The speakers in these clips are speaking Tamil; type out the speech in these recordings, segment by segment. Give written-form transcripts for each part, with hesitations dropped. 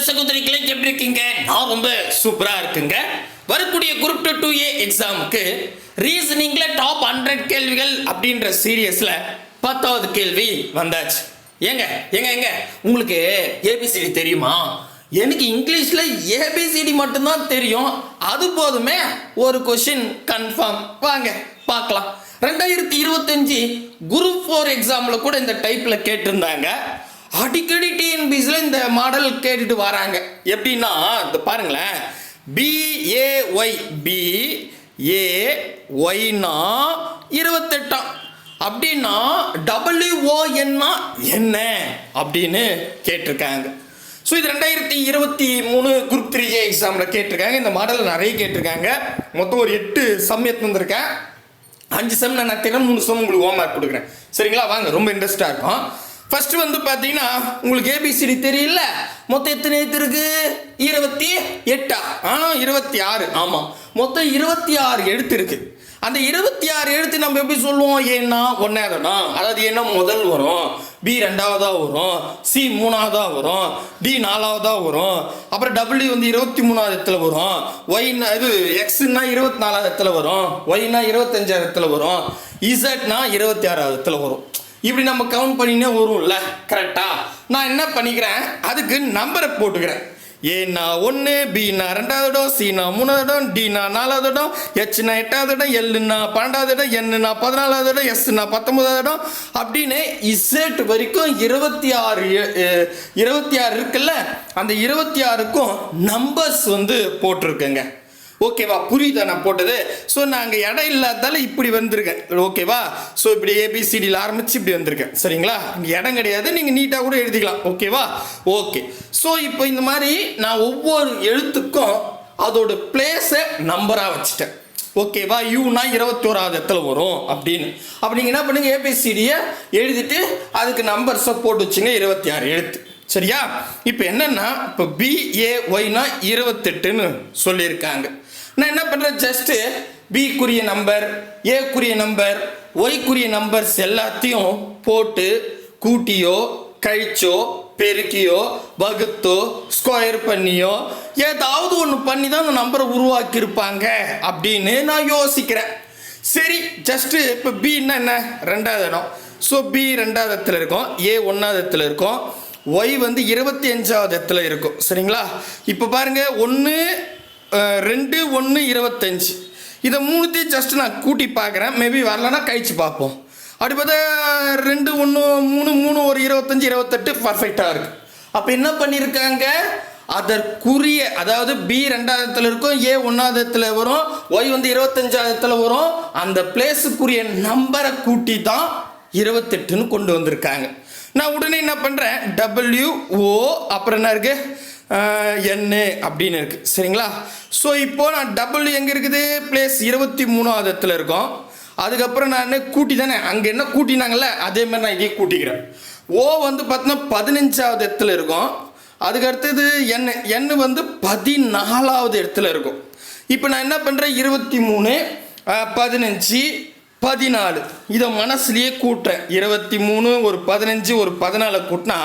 சகோதரிகளை எப்படி இருக்கீங்க? நான் ரொம்ப சூப்பரா இருக்குங்க. வரக்கூடிய குரூப் 2A எக்ஸாமுக்கு ரீசனிங்ல டாப் 100 கேள்விகள் அப்படின்ற சீரியஸ்ல 10வது கேள்வி வந்தாச்சு. ஏங்க ஏங்க ஏங்க உங்களுக்கு ஏபிசிடி தெரியுமா? எனக்கு இங்கிலீஷ்ல ஏபிசிடி மட்டும்தான் தெரியும், அது போதுமே, ஒரு கொஸ்டின் கன்ஃபார்ம். வாங்க பார்க்கலாம். 2025 குரூப் 4 எக்ஸாம்ல கூட இந்த டைப்ல கேட்டிருந்தாங்க. அடிக்கடி டிஎன்பிசியில் இந்த மாடல் கேட்டுட்டு வராங்க. எப்படின்னா இந்த பாருங்களேன், BAY BAYனா 28 அப்படின்னா WONனா என்ன அப்படின்னு கேட்டிருக்காங்க. ஸோ இது 2023 குரூப் 3A எக்ஸாமில் கேட்டிருக்காங்க. இந்த மாடல் நிறைய கேட்டிருக்காங்க. மொத்தம் ஒரு 8 சம் எடுத்து வந்திருக்கேன். 5 சம் நான் நடத்தினேன், 3 சம் உங்களுக்கு ஹோம் ஒர்க் கொடுக்குறேன். சரிங்களா? வாங்க, ரொம்ப இன்ட்ரெஸ்டாக இருக்கும். ஃபர்ஸ்ட் வந்து பார்த்தீங்கன்னா உங்களுக்கு ஏபிசிடி தெரியல. மொத்தம் எத்தனை எழுத்து இருக்கு? 28. 26. ஆமாம், மொத்தம் 26 எழுத்து இருக்கு. அந்த 26 எழுத்து நம்ம எப்படி சொல்லுவோம்? ஏன்னா ஒன்னாவதா, அதாவது என்ன முதல் வரும், B 2வதா வரும், C 3வதா வரும், D 4வதா வரும், அப்புறம் W வந்து 23வது இடத்துல வரும், ஒய்னா இது எக்ஸ்னா 24வது இடத்துல வரும், ஒய்னா 25வது இடத்துல வரும், இசட்னா 26வது இடத்துல வரும். இப்படி நம்ம கவுண்ட் பண்ணினே வரும்ல, கரெக்டா? நான் என்ன பண்ணிக்கிறேன், அதுக்கு நம்பரை போட்டுக்கிறேன். ஏன்னா 1, பின்னா 2வது இடம், சின்னா 3வது இடம், டினா 4வது இடம், ஹெச்னா 8வது இடம், எல்லுன்னா 12வது இடம், என்னா 14வது இடம், எஸ்னா 19வது இடம் அப்படின்னு இசட் வரைக்கும் 26 இருக்குல்ல, அந்த 26க்கும் நம்பர்ஸ் வந்து போட்டிருக்கேங்க. ஓகேவா? புரியுதா நான் போட்டது? ஸோ நாங்கள் இடம் இல்லாதால இப்படி வந்திருக்கேன். ஓகேவா? ஸோ இப்படி ஏபிசிடியில் ஆரம்பித்து இப்படி வந்திருக்கேன். சரிங்களா? இங்கே இடம் கிடையாது, நீங்கள் நீட்டாக கூட எழுதிக்கலாம். ஓகேவா? ஓகே. ஸோ இப்போ இந்த மாதிரி நான் ஒவ்வொரு எழுத்துக்கும் அதோட பிளேஸை நம்பராக வச்சுட்டேன். ஓகேவா? யூனா 21வது இடத்துல வரும் அப்படின்னு. அப்போ நீங்கள் என்ன பண்ணுங்க, ஏபிசிடியை எழுதிட்டு அதுக்கு நம்பர்ஸை போட்டு வச்சுங்க. 26 எழுத்து. சரியா? இப்போ என்னன்னா, இப்போ BAYனா 28ன்னு சொல்லியிருக்காங்க. நான் என்ன பண்ணுறேன், ஜஸ்ட்டு பிக்குரிய நம்பர், ஏக்குரிய நம்பர், ஒய்க்குரிய நம்பர்ஸ் எல்லாத்தையும் போட்டு கூட்டியோ கழிச்சோ பெருக்கியோ வகுத்தோ ஸ்கொயர் பண்ணியோ ஏதாவது ஒன்று பண்ணி தான் அந்த நம்பரை உருவாக்கியிருப்பாங்க அப்படின்னு நான் யோசிக்கிறேன். சரி, ஜஸ்ட்டு இப்போ பின்னா என்ன, 2வது இடம். ஸோ B 2வது இடத்துல இருக்கும், A 1வது இடத்துல இருக்கும், ஒய் வந்து 25வது இடத்துல இருக்கும். சரிங்களா? இப்போ பாருங்க, 1 2 1 25. இதை 3த்தையும் ஜஸ்ட் நான் கூட்டி பார்க்குறேன். மேபி வரலன்னா கழிச்சு பார்ப்போம். அப்படி பார்த்தா 2 1 3 3 ஒரு 25 28 பர்ஃபெக்டாக இருக்குது. அப்போ என்ன பண்ணியிருக்காங்க, அதற்குரிய, அதாவது B 2வது இடத்துல இருக்கும், A 1வது இடத்துல வரும், ஒய் வந்து 25வது இடத்துல வரும், அந்த பிளேஸுக்குரிய நம்பரை கூட்டி தான் 28ன்னு கொண்டு வந்திருக்காங்க. நான் உடனே என்ன பண்ணுறேன், WO அப்புறம் என்ன இருக்குது, N அப்படின்னு இருக்குது. சரிங்களா? ஸோ இப்போது நான் W எங்கே இருக்குது, பிளேஸ் 23வது இடத்துல இருக்கும். அதுக்கப்புறம் நான் கூட்டி தானே, அங்கே என்ன கூட்டினாங்கல்ல அதே மாதிரி நான் இதையும் கூட்டிக்கிறேன். O வந்து பார்த்தீங்கன்னா 15வது இடத்துல இருக்கும். அதுக்கு அடுத்தது N வந்து 14வது இடத்துல இருக்கும். இப்போ நான் என்ன பண்ணுறேன், 23 15 14 இதை மனசுலேயே கூட்டுறேன். 23 ஒரு 15 ஒரு 14 கூட்டினா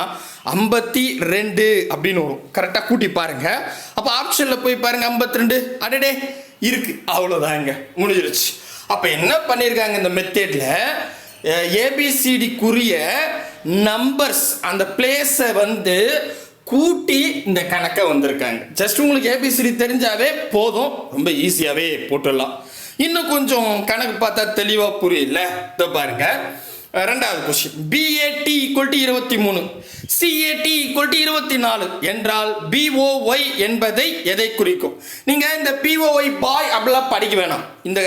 52 அப்படின்னு வரும். கரெக்டாக கூட்டி பாருங்க. அப்போ ஆப்ஷனில் போய் பாருங்க, 52 அடடே இருக்கு. அவ்வளோதாங்க, முடிஞ்சிருச்சு. அப்போ என்ன பண்ணியிருக்காங்க, இந்த மெத்தேடில் ஏபிசிடிக்குரிய நம்பர்ஸ் அந்த பிளேஸை வந்து கூட்டி இந்த கணக்கை வந்திருக்காங்க. ஜஸ்ட் உங்களுக்கு ஏபிசிடி தெரிஞ்சாவே போதும், ரொம்ப ஈஸியாகவே போட்டுடலாம். இன்னும் கொஞ்சம் கணக்கு பார்த்தா தெளிவாக புரியல. இதை பாருங்க, 2வது கொஸ்டின், BAT = 23, CAT = 24 என்றால் BOY என்பதை எதை குறிக்கும்? நீங்கள் இந்த BOY பாய் அப்படிலாம் படிக்க வேணாம். இந்த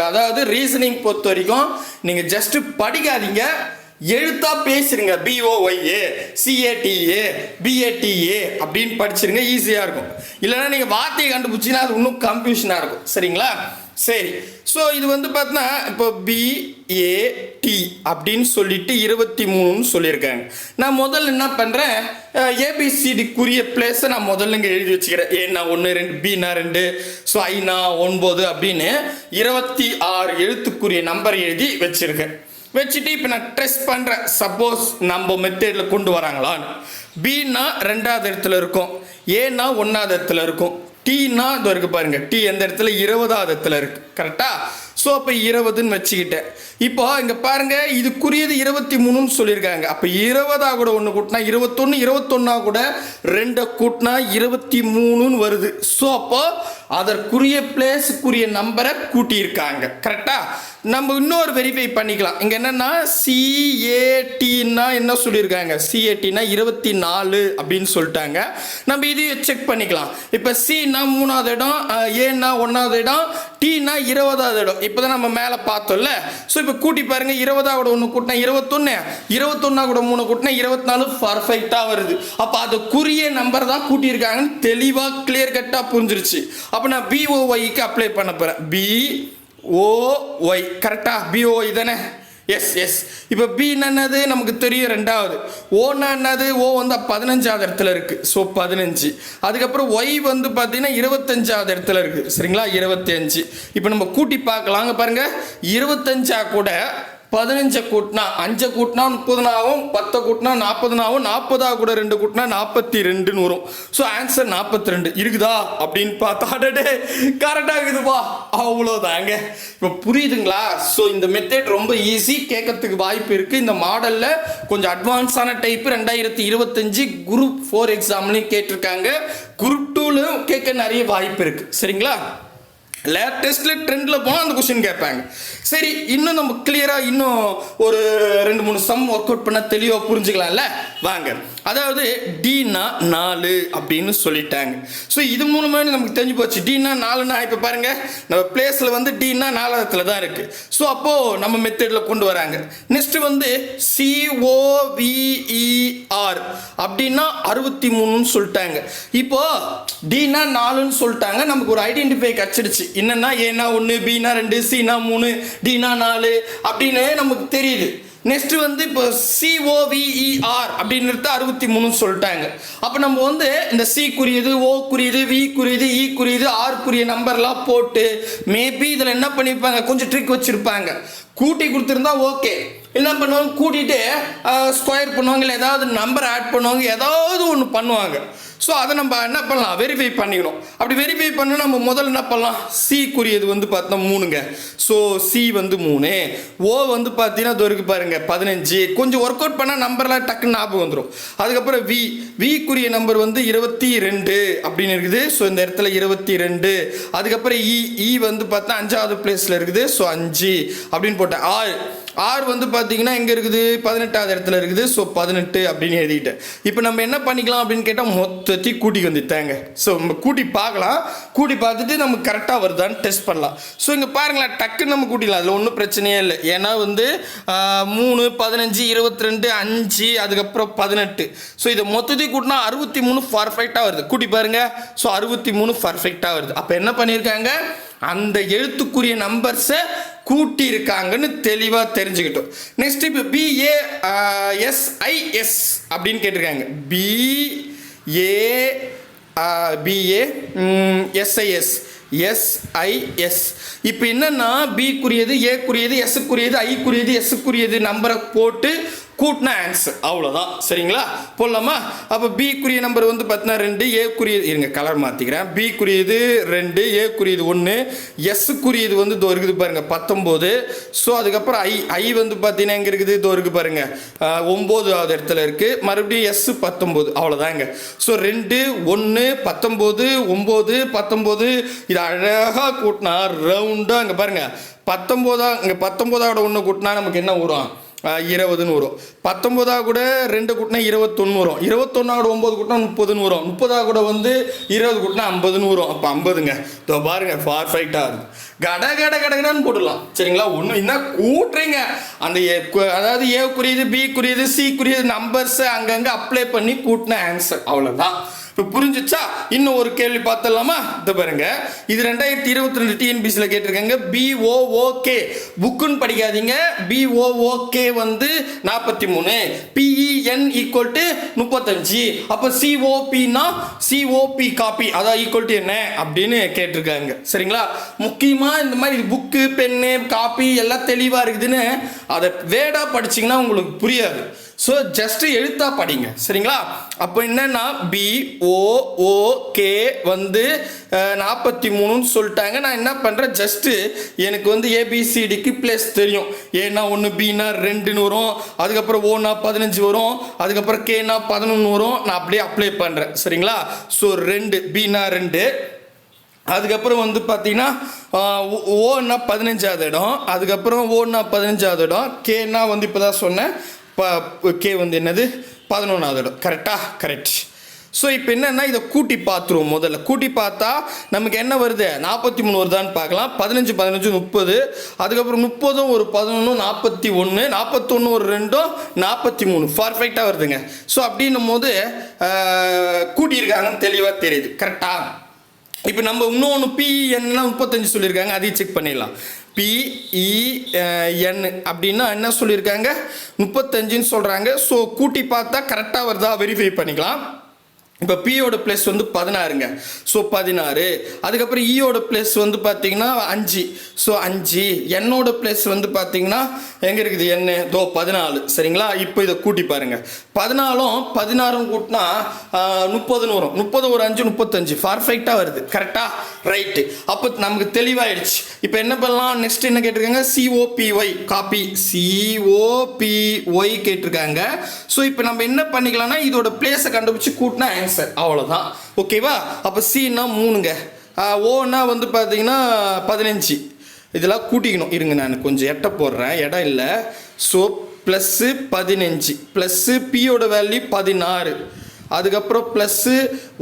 அதாவது ரீசனிங் பொறுத்த வரைக்கும் நீங்கள் ஜஸ்ட் படிக்காதீங்க, எழுத்தா பேசுறீங்க. BOYA CATA BATA அப்படின்னு படிச்சிருங்க, ஈஸியாக இருக்கும். இல்லைன்னா நீங்கள் வார்த்தையை கண்டுபிடிச்சிங்கன்னா அது இன்னும் கன்ஃபியூஷனாக இருக்கும். சரிங்களா? சரி. ஸோ இது வந்து பார்த்தீங்கன்னா இப்போ BAT அப்படின்னு சொல்லிட்டு 23ன்னு சொல்லியிருக்காங்க. நான் முதல்ல என்ன பண்ணுறேன், ஏபிசிடிக்குரிய பிளேஸை நான் முதல்ல இங்கே எழுதி வச்சுக்கிறேன். ஏன்னா 1 2 பின்னா 2 ஸோ ஐனா 9 அப்படின்னு 26 எழுத்துக்குரிய நம்பர் எழுதி வச்சுருக்கேன். வச்சுட்டு இப்போ நான் டெஸ்ட் பண்ணுறேன், சப்போஸ் நம்ம மெத்தேடில் கொண்டு வராங்களான்னு. பின்னா 2வது இடத்துல இருக்கும், ஏன்னா 1வது இடத்துல இருக்கும், டீனா இது இருக்கு பாருங்க, டி எந்த இடத்துல 20வது இடத்துல இருக்கு, கரெக்டா? ஸோ அப்போ 20ன்னு வச்சுக்கிட்டேன். இப்போ இங்கே பாருங்க, இதுக்குரியது 23ன்னு சொல்லியிருக்காங்க. அப்போ 20ஆ கூட ஒன்று கூட்டினா 21, 21ஆ கூட 2 கூட்டினா 23ன்னு வருது. ஸோ அப்போ அதற்குரிய பிளேஸுக்குரிய நம்பரை கூட்டியிருக்காங்க, கரெக்டா? நம்ம இன்னொரு வெரிஃபை பண்ணிக்கலாம். இங்கே என்னன்னா சிஏடின்னா என்ன சொல்லியிருக்காங்க, சிஏடினா 24 அப்படின்னு சொல்லிட்டாங்க. நம்ம இதையும் செக் பண்ணிக்கலாம். இப்போ சின்னா 3வது இடம், ஏன்னா 1வது இடம், டீனா 20வது இடம். இப்போ தான் நம்ம மேலே பார்த்தோம்ல. ஸோ இப்போ கூட்டி பாருங்க, 20ஆ கூட ஒன்று கூட்டினா 21, 21ஆ கூட 3 கூட்டினா 24 பர்ஃபெக்டாக வருது. அப்போ அதுக்குரிய நம்பர் தான் கூட்டியிருக்காங்கன்னு தெளிவாக கிளியர் கட்டாக புரிஞ்சிருச்சு. அப்போ நான் பிஓஒய்க்கு அப்ளை பண்ண போகிறேன். பிஓஒய் கரெக்டா? பிஓஒய் தானே? எஸ். இப்போ பி என்னது நமக்கு தெரியும், 2வது. ஓன்னா என்னது, ஓ வந்து 15வது இடத்துல இருக்கு, ஸோ 15. அதுக்கப்புறம் ஒய் வந்து பார்த்தீங்கன்னா 25வது இடத்துல இருக்கு, சரிங்களா? 25. இப்போ நம்ம கூட்டி பார்க்கலாங்க பாருங்க, 25ஆ கூட 15 கூட்டினா 5 கூட்டினா 30 ஆகும், 10 கூட்டினா 40 ஆகும், 40ஆ கூட 2 கூட்டினா 42ன்னு வரும். ஸோ ஆன்சர் 42 இருக்குதா அப்படின்னு பார்த்தா கரெக்டாக இருக்குதுப்பா, அவ்வளோதாங்க. இப்போ புரியுதுங்களா? ஸோ இந்த மெத்தட் ரொம்ப ஈஸி, கேட்கறதுக்கு வாய்ப்பு இருக்குது. இந்த மாடலில் கொஞ்சம் அட்வான்ஸான டைப்பு 2025 குரூப் 4 எக்ஸாம்லையும் கேட்டிருக்காங்க, குரூப் 2லையும் கேட்க நிறைய வாய்ப்பு இருக்குது, சரிங்களா? லேட்டஸ்ட்ல ட்ரெண்ட்ல போனால் அந்த கொஸ்டின் கேட்பாங்க. சரி, இன்னும் நம்ம கிளியராக இன்னும் ஒரு 2-3 சம் ஒர்க் அவுட் பண்ண தெளிவாக புரிஞ்சுக்கலாம்ல, வாங்க. அதாவது டீனா 4 அப்படின்னு சொல்லிட்டாங்க. ஸோ இது மூலமாக நமக்கு தெரிஞ்சு போச்சு, டீனா 4னா இப்போ பாருங்க, நம்ம பிளேஸில் வந்து டீனா 4வது தான் இருக்கு. ஸோ அப்போ நம்ம மெத்தடில் கொண்டு வராங்க. நெக்ஸ்ட் வந்து COVER அப்படின்னா 63ன்னு சொல்லிட்டாங்க. இப்போ டீனா 4ன்னு சொல்லிட்டாங்க, நமக்கு ஒரு ஐடென்டிஃபை கிடைச்சிடுச்சு. என்னன்னா ஏனா 1, பினா 2, சினா 3, டினா 4 அப்படின்னு நமக்கு தெரியுது. நெக்ஸ்ட் வந்து இப்போ COVER அப்படின்னு 63ன்னு சொல்லிட்டாங்க. அப்போ நம்ம வந்து இந்த சி குறியது, ஓ குறியது, வி குறியது, இ குறியது, ஆர் குறிய நம்பர்லாம் போட்டு மேபி இதில் என்ன பண்ணியிருப்பாங்க, கொஞ்சம் ட்ரிக் வச்சுருப்பாங்க. கூட்டி கொடுத்துருந்தா ஓகே, என்ன பண்ணுவாங்க, கூட்டிட்டு ஸ்கொயர் பண்ணுவாங்க, இல்லை ஏதாவது நம்பர் ஆட் பண்ணுவாங்க, ஏதாவது ஒன்று பண்ணுவாங்க. ஸோ அதை நம்ம என்ன பண்ணலாம், வெரிஃபை பண்ணிக்கணும். அப்படி வெரிஃபை பண்ண நம்ம முதல்ல என்ன பண்ணலாம், சி குறியது வந்து பார்த்தோம் 3ங்க. ஸோ சி வந்து 3, ஓ வந்து பார்த்தீங்கன்னா அது இருக்கு பாருங்க 15. கொஞ்சம் ஒர்க் அவுட் பண்ணால் நம்பர்லாம் டக்குன்னு ஞாபகம் வந்துடும். அதுக்கப்புறம் வி குறிய நம்பர் வந்து 22 அப்படின்னு இருக்குது. ஸோ இந்த இடத்துல 22. அதுக்கப்புறம் இ வந்து பார்த்தா 5வது பிளேஸில் இருக்குது. ஸோ 5 அப்படின்னு போட்டேன். ஆர் வந்து பார்த்தீங்கன்னா எங்கே இருக்குது, 18வது இடத்துல இருக்குது. ஸோ 18 அப்படின்னு எழுதிட்டேன். இப்போ நம்ம என்ன பண்ணிக்கலாம் அப்படின்னு கேட்டால் மொத்தத்தையும் கூட்டி வந்துட்டாங்க. ஸோ நம்ம கூட்டி பார்க்கலாம், கூட்டி பார்த்துட்டு நமக்கு கரெக்டாக வருதான்னு டெஸ்ட் பண்ணலாம். ஸோ இங்கே பாருங்களேன், டக்குன்னு நம்ம கூட்டிடலாம், அதில் ஒன்றும் பிரச்சனையே இல்லை. ஏன்னா வந்து 3, 15, 22, 5, அதுக்கப்புறம் 18. ஸோ இதை மொத்தத்தையும் கூட்டினா 63 பர்ஃபெக்டாக வருது. கூட்டி பாருங்க, ஸோ 63 பர்ஃபெக்டாக வருது. அப்போ என்ன பண்ணியிருக்காங்க, அந்த எழுத்துக்குரிய நம்பர்ஸை கூட்டி இருக்காங்கன்னு தெளிவாக தெரிஞ்சுக்கிட்டோம். நெக்ஸ்ட் இப்போ BASIS அப்படின்னு கேட்டிருக்காங்க. BASIS. இப்போ என்னன்னா பி குறியது, ஏ குறியது, எஸ் குறியது, ஐ குறியது, எஸ் குறியது நம்பரை போட்டு கூட்டின ஆன்சர், அவ்வளோதான். சரிங்களா, போடலாமா? அப்போ பி குறிய நம்பர் வந்து பார்த்தீங்கன்னா 2, ஏ குறியது, இருங்க கலர் மாற்றிக்கிறேன், பி குறியது 2, ஏ குறியது 1, எஸ் குறியது வந்து இதோ இருக்குது பாருங்க 19. ஸோ அதுக்கப்புறம் ஐ வந்து பார்த்தீங்கன்னா எங்கே இருக்குது, இதோ இருக்குது பாருங்க 9வது இடத்துல இருக்குது. மறுபடியும் எஸ் 19, அவ்வளோதாங்க. ஸோ 2, 1, 19, 9, 19. இது அழகாக கூட்டினா ரவுண்டாக இங்கே பாருங்க 19, இங்கே 19ஓட 1 கூட்டினா நமக்கு என்ன வரும், 20ன்னு வரும். 19ஆ கூட 2 கூட்டினா 21 வரும். 21ஆ கூட 9 கூட்டினா 30ன்னு வரும். 30ஆ கூட வந்து 20 கூட்டினா 50ன்னு வரும். அப்போ 50ங்க. இதோ பாருங்க பர்ஃபெக்டாக இருக்குது. கடன்னு போடலாம். சரிங்களா, ஒன்றும் என்ன கூட்டுறீங்க, அந்த அதாவது ஏ குறியது, பி குறியது, சி குறியது நம்பர்ஸை அங்கங்கே அப்ளை பண்ணி கூட்டின ஆன்சர், அவ்வளோதான். இப்போ புரிஞ்சிச்சா? இன்னும் ஒரு கேள்வி பார்த்துடலாமா? இது பாருங்க, இது 2022 டிஎன்பிசியில் கேட்டிருக்காங்க. BOOK புக்குன்னு படிக்காதீங்க. BOOK வந்து 43, PEN ஈக்குவல் டு 35. அப்போ COPனா COP காப்பி அதான் ஈக்குவல் டு என்ன அப்படின்னு கேட்டிருக்காங்க. சரிங்களா? முக்கியமாக இந்த மாதிரி புக்கு பென்னு காப்பி எல்லாம் தெளிவாக இருக்குதுன்னு அதை வேடாக படிச்சிங்கன்னா உங்களுக்கு புரியாது. ஸோ ஜஸ்ட் எழுத்தா படிங்க. சரிங்களா? அப்போ என்னன்னா BOOK வந்து 43ன்னு சொல்லிட்டாங்க. நான் என்ன பண்ணுறேன், ஜஸ்ட்டு எனக்கு வந்து ABCDக்கு பிளேஸ் தெரியும். ஏன்னா 1 Bனா 2ன்னு வரும், அதுக்கப்புறம் Oனா 15 வரும், அதுக்கப்புறம் Kனா 11 வரும். நான் அப்படியே அப்ளை பண்ணுறேன். சரிங்களா? ஸோ 2 Bனா 2, அதுக்கப்புறம் வந்து பார்த்தீங்கன்னா ஓன்னா 15வது இடம், அதுக்கப்புறம் ஓன்னா 15வது இடம், கேனா வந்து இப்போ தான் சொன்னேன் கே வந்து என்னது 11வது இடம். கரெக்டாக? கரெக்ட். ஸோ இப்போ என்னென்னா இதை கூட்டி பார்த்துருவோம். முதல்ல கூட்டி பார்த்தா நமக்கு என்ன வருது, 43 வருதான்னு பார்க்கலாம். 15 15 30, அதுக்கப்புறம் 30 ஒரு 11 41, 41 ஒரு 2 43, பர்ஃபெக்டாக வருதுங்க. ஸோ அப்படின்னும் போது கூட்டியிருக்காங்கன்னு தெளிவாக தெரியுது. கரெக்டாக? இப்போ நம்ம இன்னொன்று PEN 35 சொல்லியிருக்காங்க, அதையும் செக் பண்ணிடலாம். PEN அப்படின்னா என்ன சொல்லியிருக்காங்க, 35ன்னு சொல்கிறாங்க. ஸோ கூட்டி பார்த்தா கரெக்டாக வருதா வெரிஃபை பண்ணிக்கலாம். இப்போ பியோட பிளேஸ் வந்து 16ங்க. ஸோ 16. அதுக்கப்புறம் ஈயோட பிளேஸ் வந்து பார்த்தீங்கன்னா 5. ஸோ 5. என்னோட பிளேஸ் வந்து பார்த்தீங்கன்னா எங்கே இருக்குது, என்ன தோ 14. சரிங்களா? இப்போ இதை கூட்டி பாருங்கள். 14ம் 16ம் கூட்டினா 30ன்னு வரும். 30 ஒரு 5 35, பர்ஃபெக்டாக வருது. கரெக்டாக? ரைட்டு. அப்போ நமக்கு தெளிவாயிடுச்சு. இப்போ என்ன பண்ணலாம், நெக்ஸ்ட் என்ன கேட்டிருக்காங்க, COPY காப்பி, COPY கேட்டிருக்காங்க. ஸோ இப்போ நம்ம என்ன பண்ணிக்கலாம்னா இதோட பிளேஸை கண்டுபிடிச்சி கூட்டினா ஆன்சர், அவ்வளோதான். ஓகேவா? அப்போ சின்னா 3ங்க, ஓன்னா வந்து பார்த்தீங்கன்னா 15. இதெல்லாம் கூட்டிக்கணும். இருங்க நான் கொஞ்சம் எட்ட போடுறேன், இடம் இல்லை. ஸோ ப்ளஸ்ஸு 15 ப்ளஸ்ஸு பியோட வேல்யூ 16, அதுக்கப்புறம் ப்ளஸ்ஸு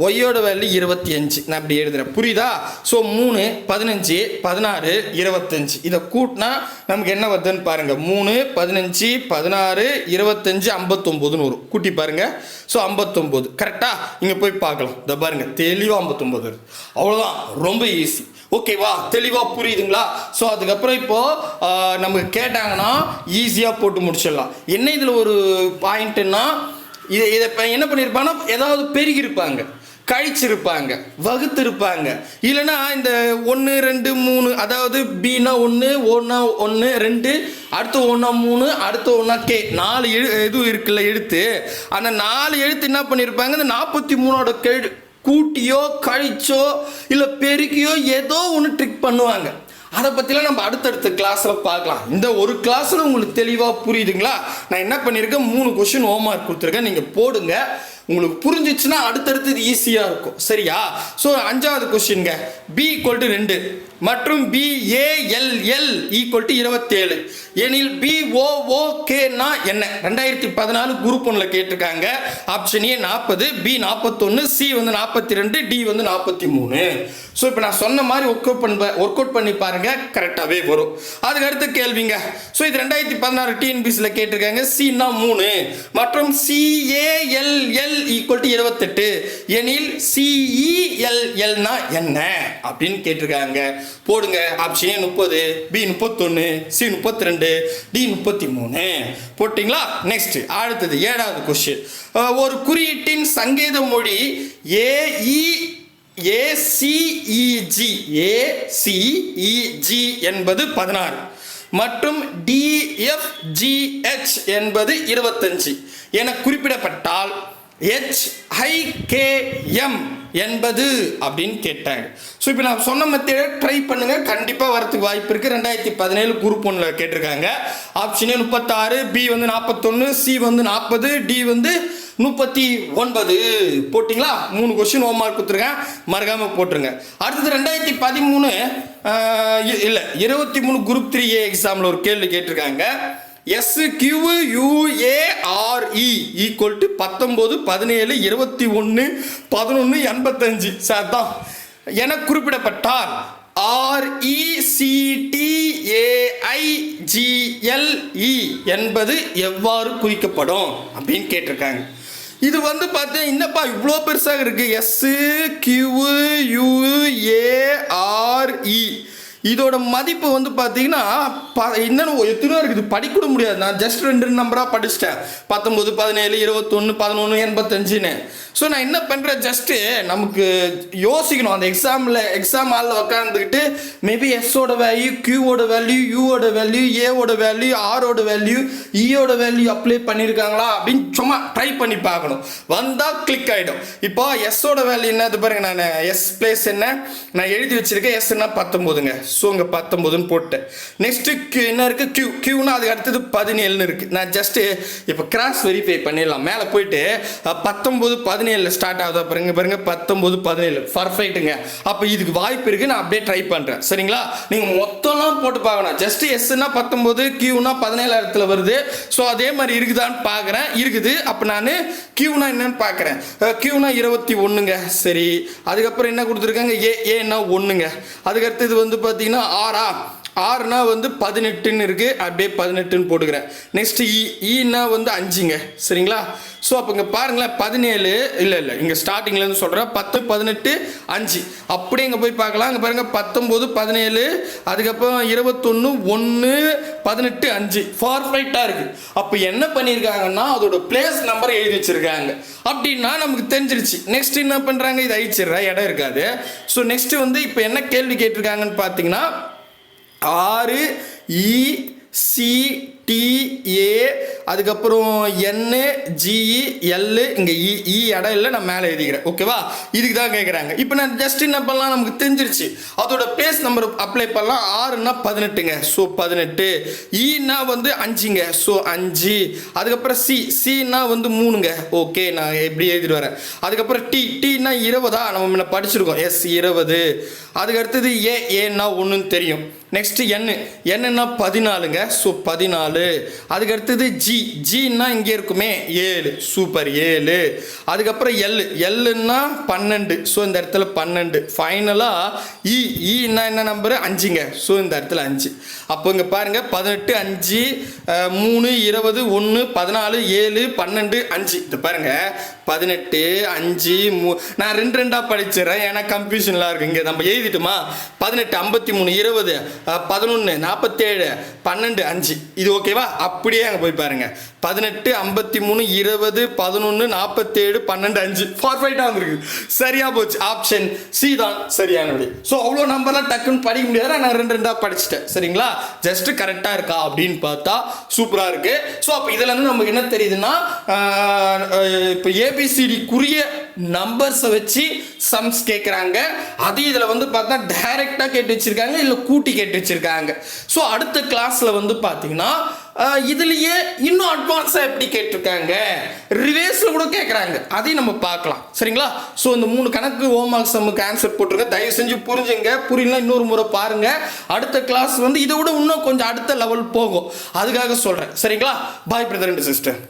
ஒய்யோட வேல்யூ 25. நான் இப்படி எழுதுகிறேன், புரியுதா? ஸோ 3 15 16 25 இதை கூட்டினா நமக்கு என்ன வருதுன்னு பாருங்கள். 3 15 16 25 59ன்னு வரும். கூட்டி பாருங்கள். ஸோ 59. கரெக்டாக? இங்கே போய் பார்க்கலாம். இதை பாருங்கள், தெளிவாக 59 வருது. அவ்வளோதான், ரொம்ப ஈஸி. ஓகேவா? தெளிவாக புரியுதுங்களா? ஸோ அதுக்கப்புறம் இப்போது நமக்கு கேட்டாங்கன்னா ஈஸியாக போட்டு முடிச்சிடலாம். என்ன இதில் ஒரு பாயிண்ட்டுன்னா, இதை இப்போ என்ன பண்ணியிருப்பாங்கன்னா ஏதாவது பெருகிருப்பாங்க, கழிச்சிருப்பாங்க, வகுத்திருப்பாங்க. இல்லைன்னா இந்த 1 2 3, அதாவது பின்னா 1, ஓன்னா 1 2, அடுத்து ஒன்றா 3, அடுத்து ஒன்றா கே, 4 இது இருக்குல்ல எழுத்து. அந்த 4 எழுத்து என்ன பண்ணியிருப்பாங்க, இந்த 43ஓட கூட்டியோ கழிச்சோ இல்லை பெருக்கியோ ஏதோ ஒன்று ட்ரிக் பண்ணுவாங்க. அதை பற்றிலாம் நம்ம அடுத்தடுத்த கிளாஸில் பார்க்கலாம். இந்த ஒரு கிளாஸில் உங்களுக்கு தெளிவாக புரியுதுங்களா? நான் என்ன பண்ணியிருக்கேன், 3 கொஷின் ஹோம்ஒர்க் கொடுத்துருக்கேன், நீங்கள் போடுங்க. உங்களுக்கு புரிஞ்சிச்சுன்னா அடுத்தடுத்து இது ஈஸியாக இருக்கும். சரியா? ஸோ 5வது கொஸ்டின்ங்க, B = 2 மற்றும் BALL = 27 எனில் BOOKனா என்ன? 2014 குரூப் 1ல் கேட்டிருக்காங்க. ஆப்ஷன் A 40, B 41, C வந்து 42, D வந்து 43. ஸோ இப்போ நான் சொன்ன மாதிரி ஒர்க் அவுட் பண்ணி பாருங்க, கரெக்டாகவே வரும். அதுக்கு அடுத்த கேள்விங்க. ஸோ இது 2016 டிஎன்பிசியில் கேட்டிருக்காங்க. Cனா 3 மற்றும் CALL = 28 எனில் CELLனா என்ன அப்படின்னு கேட்டிருக்காங்க. போடுங்க. Option A 30, B 31, C 32, D 33. போட்டிங்களா? நெக்ஸ்ட் அடுத்தது 7வது கொஸ்டின். ஒரு குறியீட்டின் சங்கேத மொழி ACEG என்பது 16 மற்றும் DFGH என்பது 25 என குறிப்பிடப்பட்டால் HIKM என்பது அப்படின்னு கேட்டாங்க. ஸோ இப்போ நான் சொன்ன மெத்தேடை ட்ரை பண்ணுங்க, கண்டிப்பாக வரதுக்கு வாய்ப்பு இருக்குது. 2017 குரூப் 1ல் கேட்டிருக்காங்க. ஆப்ஷன் A 36, B வந்து 41, C வந்து 40, D வந்து 39. போட்டிங்களா? 3 கொஸ்டின் ஹோம்ஒர்க் கொடுத்துருக்கேன், மறக்காமல் போட்டுருங்க. அடுத்தது 2013 இல்லை 23 குரூப் 3A எக்ஸாமில் ஒரு கேள்வி கேட்டிருக்காங்க. SQUARE = 19 17 21 11 85 சார்தான் என குறிப்பிடப்பட்டால் RECTAIGLE என்பது எவ்வாறு குறிக்கப்படும் அப்படின்னு கேட்டிருக்காங்க. இது வந்து பார்த்தீங்கன்னா என்னப்பா இவ்வளோ பெருசாக இருக்கு. எஸ்ஸு கியூ யூ ஏஆர்இ இதோட மதிப்பு வந்து பார்த்தீங்கன்னா இன்னும் எத்தனையோ இருக்குது, படிக்கூட முடியாது. நான் ஜஸ்ட் 2 நம்பராக படிச்சிட்டேன், 19 17 21 11 85ன்னு. ஸோ நான் என்ன பண்ணுறேன், ஜஸ்ட்டு நமக்கு யோசிக்கணும். அந்த எக்ஸாம் ஹாலில் உட்காந்துக்கிட்டு மேபி எஸ்ஸோட வேல்யூ, கியூவோட வேல்யூ, யூவோட வேல்யூ, ஏவோட வேல்யூ, ஆரோட வேல்யூ, ஈயோட வேல்யூ அப்ளை பண்ணியிருக்காங்களா அப்படின்னு சும்மா ட்ரை பண்ணி பார்க்கணும். வந்தால் கிளிக் ஆகிடும். இப்போ எஸ்ஸோட வேல்யூ என்ன, இது பாருங்க, நான் எஸ் பிளேஸ் என்ன நான் எழுதி வச்சிருக்கேன். எஸ்ன்னா 19ங்க. ஸோ இங்கே 19ன்னு போட்டேன். நெக்ஸ்ட்டு என்ன இருக்குது, கியூனா அதுக்கு அடுத்தது 17ன்னு இருக்குது. நான் ஜஸ்ட்டு இப்போ கிராஸ் வெரிஃபை பண்ணிடலாம். மேலே போயிட்டு 19 17 ஸ்டார்ட் ஆகுதா பாருங்க 19 17 பர்ஃபெக்ட்டுங்க. அப்போ இதுக்கு வாய்ப்பு இருக்குது, நான் அப்படியே ட்ரை பண்ணுறேன். சரிங்களா, நீங்கள் மொத்தம்லாம் போட்டு பார்க்கணும். ஜஸ்ட் எஸ்ன்னா 19 கியூனா 17 வருது. ஸோ அதே மாதிரி இருக்குதான்னு பார்க்குறேன். இருக்குது. அப்போ நான் கியூனா என்னன்னு பார்க்குறேன். கியூனா 21ங்க. சரி, அதுக்கப்புறம் என்ன கொடுத்துருக்காங்க, ஏன்னா 1ங்க. அதுக்கடுத்தது வந்து பார்த்தீங்கன்னா ஆறுனா வந்து 18ன்னு இருக்குது. அப்படியே 18ன்னு போட்டுக்கிறேன். நெக்ஸ்ட்டு ஈன்னா வந்து 5ங்க. சரிங்களா, ஸோ அப்போ இங்கே பாருங்களேன் 17 இல்லை இங்கே ஸ்டார்டிங்லேருந்து சொல்கிறேன் 10 18 5 அப்படியே இங்கே போய் பார்க்கலாம். இங்கே பாருங்கள் 19 17 அதுக்கப்புறம் 21 1 18 5 பர்ஃபெக்டாக இருக்குது. அப்போ என்ன பண்ணியிருக்காங்கன்னா அதோட பிளேஸ் நம்பர் எழுதி வச்சுருக்காங்க. அப்படின்னா நமக்கு தெரிஞ்சிருச்சு. நெக்ஸ்ட் என்ன பண்ணுறாங்க, இது அழிச்சிடுறேன், இடம் இருக்காது. ஸோ நெக்ஸ்ட்டு வந்து இப்போ என்ன கேள்வி கேட்டிருக்காங்கன்னு பார்த்தீங்கன்னா 6 ECTA அதுக்கப்புறம் NGEL இங்கே இடம் இல்லை, நான் மேலே எழுதிக்கிறேன். ஓகேவா, இதுக்கு தான் கேட்குறாங்க. இப்போ நான் ஜஸ்ட் என்ன பண்ணலாம், நமக்கு தெரிஞ்சிருச்சு. அதோட பிளேஸ் நம்பர் அப்ளை பண்ணலாம். 6ன்னா 18ங்க. ஸோ 18. ஈன்னா வந்து 5ங்க. ஸோ 5. அதுக்கப்புறம் சின்னா வந்து 3ங்க. ஓகே, நான் எப்படி எழுதிட்டு வரேன். அதுக்கப்புறம் டீனா 20 நம்ம முன்ன படிச்சிருக்கோம். எஸ் 20. அதுக்கு அடுத்தது ஏன்னா 1ன்னு தெரியும். நெக்ஸ்ட் என்னன்னா 14ங்க. ஸோ 14. அதுக்கு அடுத்தது ஜின்னா இங்கே இருக்குமே 7. சூப்பர் 7. அதுக்கப்புறம் எல்லுன்னா 12. ஸோ இந்த இடத்துல 12. ஃபைனலாக ஈன்னா என்ன நம்பரு 5ங்க. ஸோ இந்த இடத்துல 5. அப்போ இங்கே பாருங்கள் 18 5 3 20 1 14 7 12 5. இது பாருங்கள் 18 5 நான் 2 படிச்சிடறேன், ஏன்னா கன்ஃபியூஷன்லாம் இருக்குது. இங்கே நம்ம எழுதிட்டுமா 18 53 20 11 47 12 5. இது ஓகேவா, அப்படியே அங்கே போய் பாருங்க 18 53 20 11 47 12 5 பர்ஃபெக்டாக வந்துருக்கு. சரியா போச்சு. ஆப்ஷன் சி தான் சரியான வழி. ஸோ அவ்வளோ நம்பர்லாம் டக்குன்னு படிக்க முடியாது, நான் 2 படிச்சிட்டேன். சரிங்களா, ஜஸ்ட் கரெக்டாக இருக்கா அப்படின்னு பார்த்தா சூப்பராக இருக்கு. ஸோ அப்போ இதுல இருந்து நமக்கு என்ன தெரியுதுன்னா இப்போ ஏபிசிடிக்குரிய நம்பர்ஸை வச்சு சம்ஸ் கேட்குறாங்க. அது இதில் வந்து பார்த்தா டைரெக்டாக கேட்டு வச்சிருக்காங்க, இல்லை கூட்டி கேட்டு வச்சிருக்காங்க. ஸோ அடுத்த கிளாஸில் வந்து பார்த்தீங்கன்னா இதுலேயே இன்னும் அட்வான்ஸாக எப்படி கேட்டிருக்காங்க, ரிவேர்ஸில் கூட கேட்குறாங்க, அதையும் நம்ம பார்க்கலாம். சரிங்களா, ஸோ இந்த 3 கணக்கு ஹோம்ஒர்க் சம்முக்கு ஆன்சர் போட்டுருங்க. தயவு செஞ்சு புரிஞ்சுங்க, புரியலாம் இன்னொரு முறை பாருங்க. அடுத்த கிளாஸ் வந்து இதை விட இன்னும் கொஞ்சம் அடுத்த லெவல் போகும், அதுக்காக சொல்கிறேன். சரிங்களா, பாய் பிரதர் அண்ட் சிஸ்டர்.